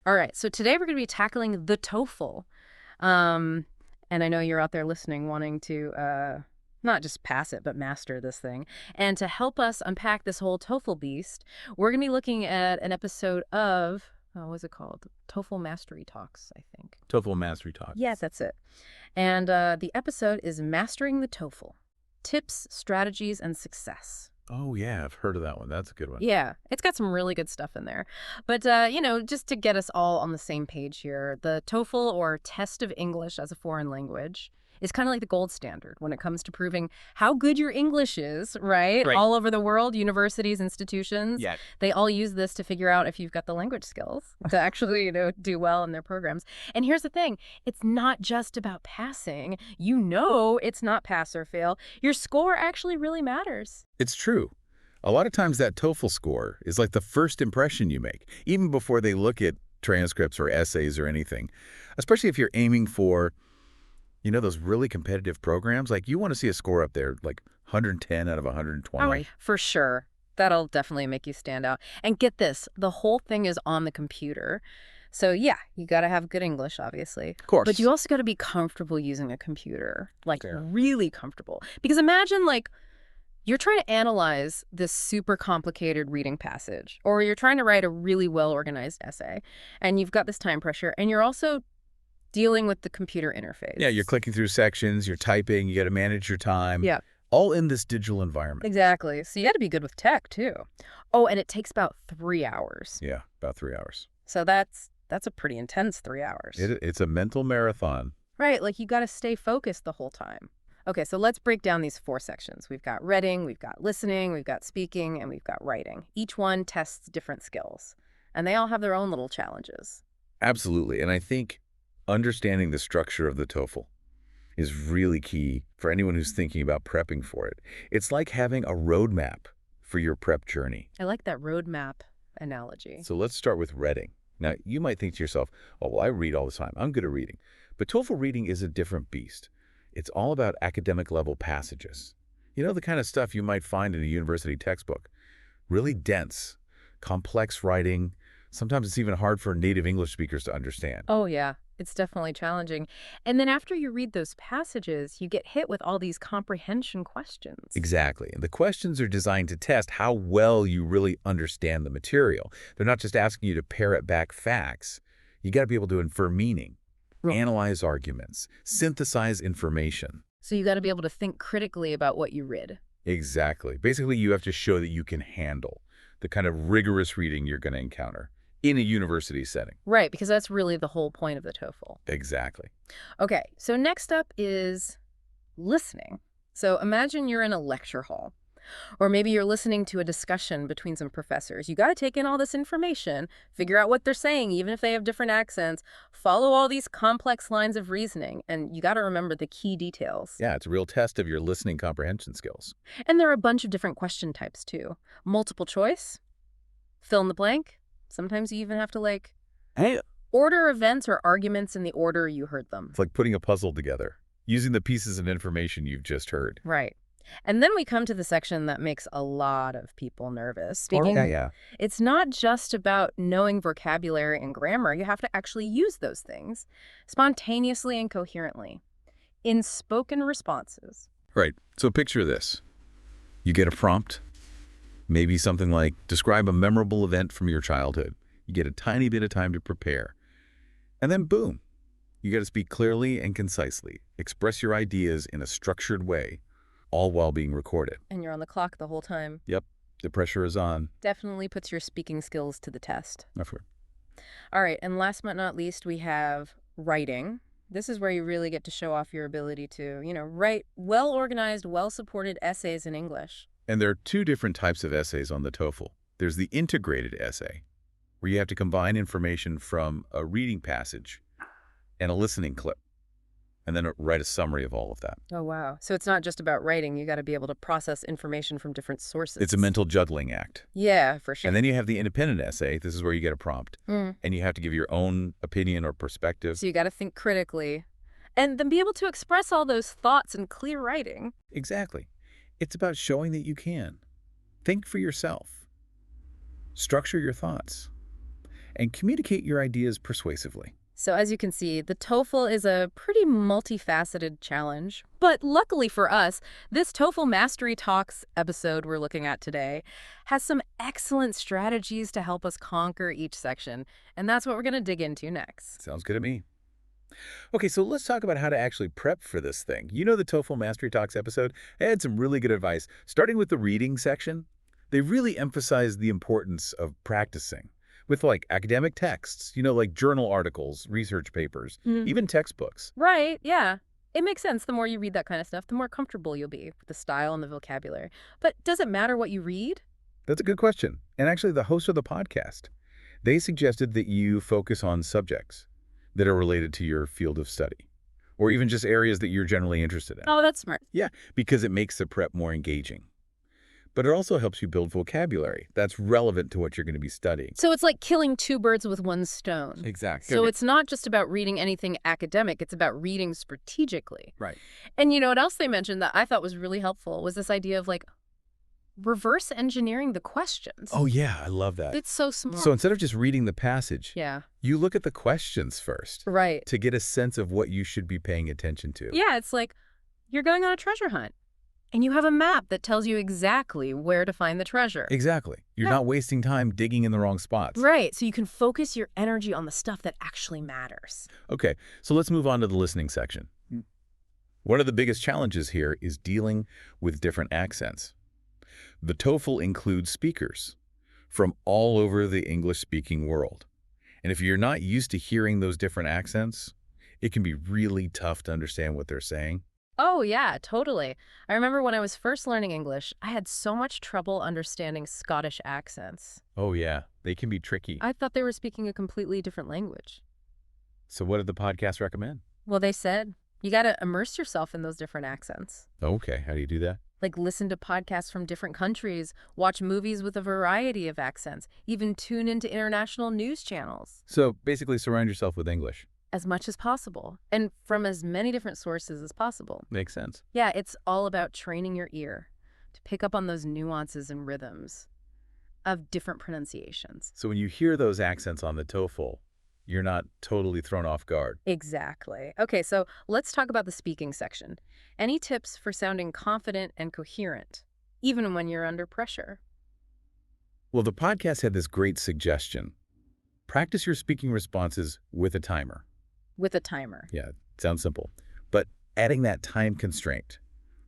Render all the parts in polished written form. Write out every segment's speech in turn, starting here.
All right, so today we're going to be tackling the TOEFL. Um, and I know you're out there listening, wanting to not just pass it, but master this thing. And to help us unpack this whole TOEFL beast, we're going to be looking at an episode of, oh, what was it called? TOEFL Mastery Talks, I think. TOEFL Mastery Talks. Yes, that's it. And the episode is Mastering the TOEFL: Tips, Strategies, and Success. Oh, yeah, I've heard of that one. That's a good one. Yeah, it's got some really good stuff in there. But, just to get us all on the same page here, the TOEFL, or Test of English as a Foreign Language, is kind of like the gold standard when it comes to proving how good your English is, right? Right. All over the world, universities, institutions, Yeah. they all use this to figure out if you've got the language skills to actually, do well in their programs. And here's the thing, it's not just about passing. It's not pass or fail. Your score actually really matters. It's true. A lot of times that TOEFL score is like the first impression you make, even before they look at transcripts or essays or anything, especially if you're aiming for, those really competitive programs. Like, you want to see a score up there, like 110 out of 120. For sure. That'll definitely make you stand out. And get this, the whole thing is on the computer. So yeah, you got to have good English, obviously. Of course. But you also got to be comfortable using a computer, like Fair. really comfortable. Because imagine you're trying to analyze this super complicated reading passage, or you're trying to write a really well-organized essay, and you've got this time pressure, and you're also dealing with the computer interface. Yeah, you're clicking through sections, you're typing, you got to manage your time. Yeah. All in this digital environment. Exactly. So you got to be good with tech, too. Oh, and it takes about 3 hours. Yeah, about 3 hours. So that's a pretty intense 3 hours. It's a mental marathon. Right, you got to stay focused the whole time. Okay, so let's break down these 4 sections. We've got reading, we've got listening, we've got speaking, and we've got writing. Each one tests different skills, and they all have their own little challenges. Absolutely. And I think understanding the structure of the TOEFL is really key for anyone who's thinking about prepping for it. It's like having a roadmap for your prep journey. I like that roadmap analogy. So let's start with reading. Now, you might think to yourself, oh, well, I read all the time. I'm good at reading. But TOEFL reading is a different beast. It's all about academic level passages. The kind of stuff you might find in a university textbook. Really dense, complex writing. Sometimes it's even hard for native English speakers to understand. Oh, yeah. It's definitely challenging. And then after you read those passages, you get hit with all these comprehension questions. Exactly. And the questions are designed to test how well you really understand the material. They're not just asking you to parrot back facts. You got to be able to infer meaning, analyze arguments, synthesize information. So you got to be able to think critically about what you read. Exactly. Basically, you have to show that you can handle the kind of rigorous reading you're going to encounter in a university setting. Right, because that's really the whole point of the TOEFL. Exactly. Okay, so next up is listening. So imagine you're in a lecture hall, or maybe you're listening to a discussion between some professors. You got to take in all this information, figure out what they're saying, even if they have different accents, follow all these complex lines of reasoning, and you got to remember the key details. Yeah, it's a real test of your listening comprehension skills. And there are a bunch of different question types, too. Multiple choice, fill in the blank. Sometimes you even have to, order events or arguments in the order you heard them. It's like putting a puzzle together, using the pieces of information you've just heard. Right. And then we come to the section that makes a lot of people nervous. Yeah. It's not just about knowing vocabulary and grammar. You have to actually use those things spontaneously and coherently in spoken responses. Right. So picture this. You get a prompt. Maybe something like, describe a memorable event from your childhood. You get a tiny bit of time to prepare. And then boom, you got to speak clearly and concisely, express your ideas in a structured way, all while being recorded. And you're on the clock the whole time. Yep, the pressure is on. Definitely puts your speaking skills to the test. That's right. All right, and last but not least, we have writing. This is where you really get to show off your ability to, write well-organized, well-supported essays in English. And there are 2 different types of essays on the TOEFL. There's the integrated essay, where you have to combine information from a reading passage and a listening clip, and then write a summary of all of that. Oh, wow. So it's not just about writing. You got to be able to process information from different sources. It's a mental juggling act. Yeah, for sure. And then you have the independent essay. This is where you get a prompt, and you have to give your own opinion or perspective. So you got to think critically and then be able to express all those thoughts in clear writing. Exactly. It's about showing that you can. Think for yourself. Structure your thoughts. and communicate your ideas persuasively. So as you can see, the TOEFL is a pretty multifaceted challenge. But luckily for us, this TOEFL Mastery Talks episode we're looking at today has some excellent strategies to help us conquer each section. And that's what we're going to dig into next. Sounds good to me. Okay, so let's talk about how to actually prep for this thing. You know the TOEFL Mastery Talks episode? I had some really good advice. Starting with the reading section, they really emphasize the importance of practicing with like academic texts, like journal articles, research papers, even textbooks. Right, yeah. It makes sense. The more you read that kind of stuff, the more comfortable you'll be with the style and the vocabulary. But does it matter what you read? That's a good question. And actually, the host of the podcast, they suggested that you focus on subjects that are related to your field of study, or even just areas that you're generally interested in. Oh, that's smart. Yeah, because it makes the prep more engaging. But it also helps you build vocabulary that's relevant to what you're going to be studying. So it's like killing two birds with one stone. Exactly. So it's not just about reading anything academic, it's about reading strategically. Right. And you know what else they mentioned that I thought was really helpful was this idea of like reverse engineering the questions. Oh, yeah, I love that. It's so smart. So instead of just reading the passage, yeah. you look at the questions first. Right. To get a sense of what you should be paying attention to. Yeah, it's like you're going on a treasure hunt. And you have a map that tells you exactly where to find the treasure. Exactly. You're not wasting time digging in the wrong spots. Right. So you can focus your energy on the stuff that actually matters. Okay, so let's move on to the listening section. One of the biggest challenges here is dealing with different accents. The TOEFL includes speakers from all over the English-speaking world. And if you're not used to hearing those different accents, it can be really tough to understand what they're saying. Oh, yeah, totally. I remember when I was first learning English, I had so much trouble understanding Scottish accents. Oh, yeah. They can be tricky. I thought they were speaking a completely different language. So what did the podcast recommend? Well, they said you got to immerse yourself in those different accents. Okay. How do you do that? Like listen to podcasts from different countries, watch movies with a variety of accents, even tune into international news channels. So basically surround yourself with English. As much as possible, and from as many different sources as possible. Makes sense. Yeah, it's all about training your ear to pick up on those nuances and rhythms of different pronunciations. So when you hear those accents on the TOEFL, you're not totally thrown off guard. Exactly. Okay, so let's talk about the speaking section. Any tips for sounding confident and coherent, even when you're under pressure? Well, the podcast had this great suggestion. Practice your speaking responses with a timer. With a timer. Yeah, it sounds simple. But adding that time constraint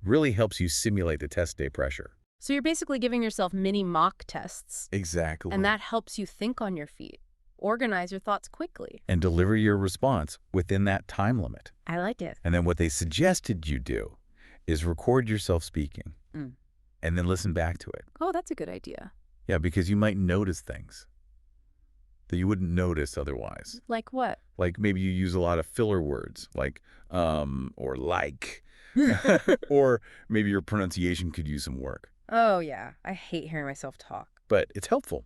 really helps you simulate the test day pressure. So you're basically giving yourself mini mock tests. Exactly. And that helps you think on your feet, organize your thoughts quickly. And deliver your response within that time limit. I like it. And then what they suggested you do is record yourself speaking and then listen back to it. Oh, that's a good idea. Yeah, because you might notice things that you wouldn't notice otherwise. Like what? Like maybe you use a lot of filler words like or like. Or maybe your pronunciation could use some work. Oh, yeah. I hate hearing myself talk. But it's helpful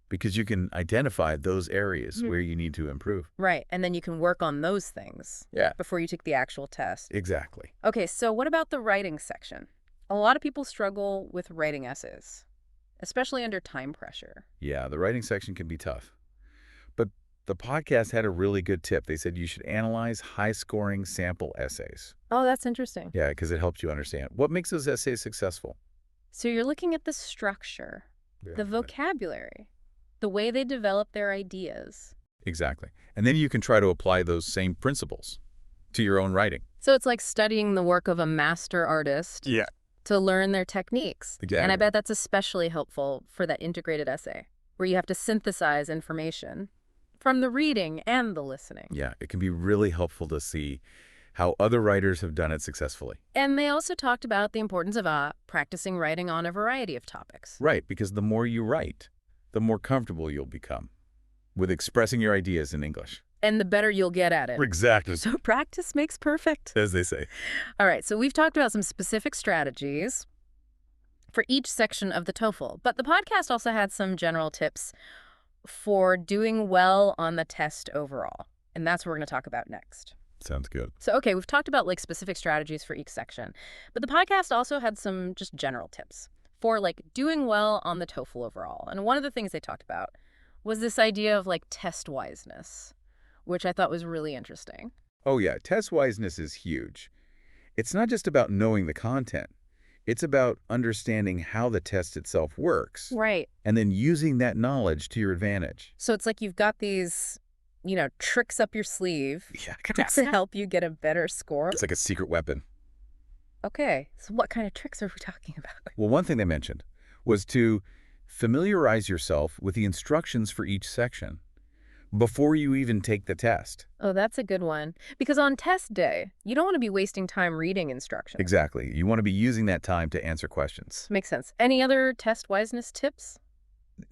because you can identify those areas where you need to improve. Right. And then you can work on those things before you take the actual test. Exactly. Okay, so what about the writing section? A lot of people struggle with writing essays, especially under time pressure. Yeah, the writing section can be tough. But the podcast had a really good tip. They said you should analyze high-scoring sample essays. Oh, that's interesting. Yeah, because it helps you understand what makes those essays successful. So you're looking at the structure, the vocabulary, the way they develop their ideas. Exactly. And then you can try to apply those same principles to your own writing. So it's like studying the work of a master artist to learn their techniques. Exactly. And I bet that's especially helpful for that integrated essay, where you have to synthesize information from the reading and the listening. Yeah, it can be really helpful to see how other writers have done it successfully. And they also talked about the importance of practicing writing on a variety of topics. Right, because the more you write, the more comfortable you'll become with expressing your ideas in English. And the better you'll get at it. Exactly. So practice makes perfect. As they say. All right, so we've talked about some specific strategies for each section of the TOEFL, but the podcast also had some general tips for doing well on the test overall. And that's what we're going to talk about next. Sounds good. So, okay, we've talked about like specific strategies for each section, but the podcast also had some just general tips for like doing well on the TOEFL overall. And one of the things they talked about was this idea of like test wiseness, which I thought was really interesting. Oh yeah, test wiseness is huge. It's not just about knowing the content. It's about understanding how the test itself works, Right. and then using that knowledge to your advantage. So it's like you've got these, tricks up your sleeve Yeah, to help you get a better score. it's like a secret weapon. Okay, so what kind of tricks are we talking about? Well, one thing they mentioned was to familiarize yourself with the instructions for each section before you even take the test. Oh, that's a good one. Because on test day, you don't want to be wasting time reading instructions. Exactly. You want to be using that time to answer questions. Makes sense. Any other test wiseness tips?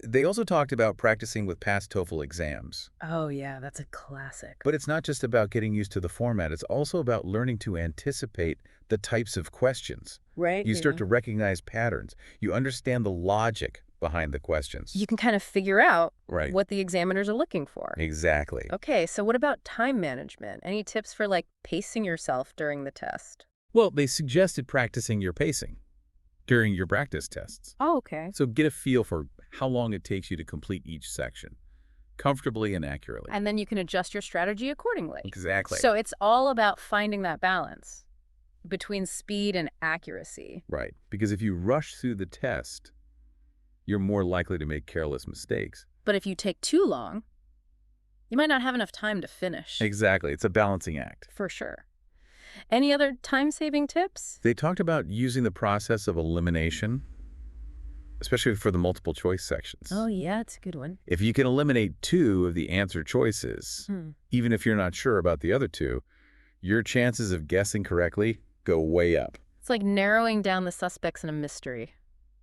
They also talked about practicing with past TOEFL exams. Oh, yeah, that's a classic. But it's not just about getting used to the format. It's also about learning to anticipate the types of questions. Right? You start to recognize patterns. You understand the logic behind the questions. You can kind of figure out Right. what the examiners are looking for. Exactly. Okay, so what about time management? Any tips for like pacing yourself during the test? Well, they suggested practicing your pacing during your practice tests. Oh, okay. So get a feel for how long it takes you to complete each section, comfortably and accurately. And then you can adjust your strategy accordingly. Exactly. So it's all about finding that balance between speed and accuracy. Right. Because if you rush through the test, you're more likely to make careless mistakes. But if you take too long, you might not have enough time to finish. Exactly. It's a balancing act. For sure. Any other time-saving tips? They talked about using the process of elimination, especially for the multiple choice sections. Oh, yeah, it's a good one. If you can eliminate 2 of the answer choices, even if you're not sure about the other 2, your chances of guessing correctly go way up. It's like narrowing down the suspects in a mystery.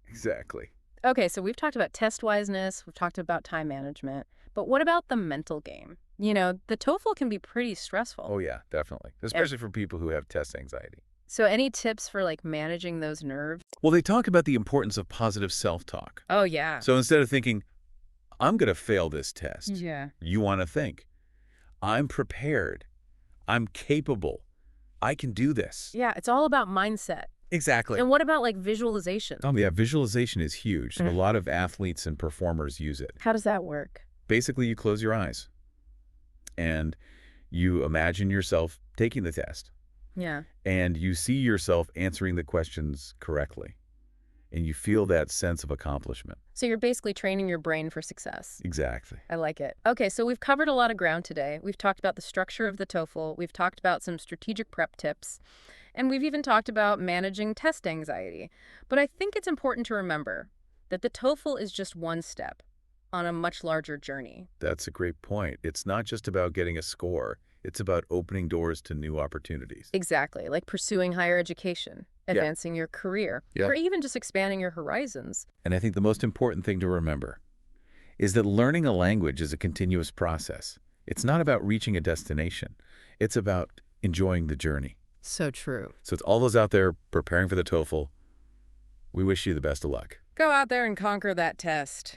Exactly. Okay, so we've talked about test wiseness, we've talked about time management, but what about the mental game? The TOEFL can be pretty stressful. Oh yeah, definitely. Especially for people who have test anxiety. So any tips for like managing those nerves? Well, they talk about the importance of positive self-talk. Oh, yeah. So instead of thinking, I'm going to fail this test, Yeah. you want to think, I'm prepared. I'm capable. I can do this. Yeah, it's all about mindset. Exactly. And what about like visualization? Oh yeah, visualization is huge. A lot of athletes and performers use it. How does that work? Basically, you close your eyes and you imagine yourself taking the test Yeah. and you see yourself answering the questions correctly and you feel that sense of accomplishment. So you're basically training your brain for success. Exactly. I like it. Okay, so we've covered a lot of ground today. We've talked about the structure of the TOEFL. We've talked about some strategic prep tips. And we've even talked about managing test anxiety. But I think it's important to remember that the TOEFL is just one step on a much larger journey. That's a great point. It's not just about getting a score. It's about opening doors to new opportunities. Exactly, like pursuing higher education, advancing your career, or even just expanding your horizons. And I think the most important thing to remember is that learning a language is a continuous process. It's not about reaching a destination. It's about enjoying the journey. So true. So it's all those out there preparing for the TOEFL. We wish you the best of luck. Go out there and conquer that test.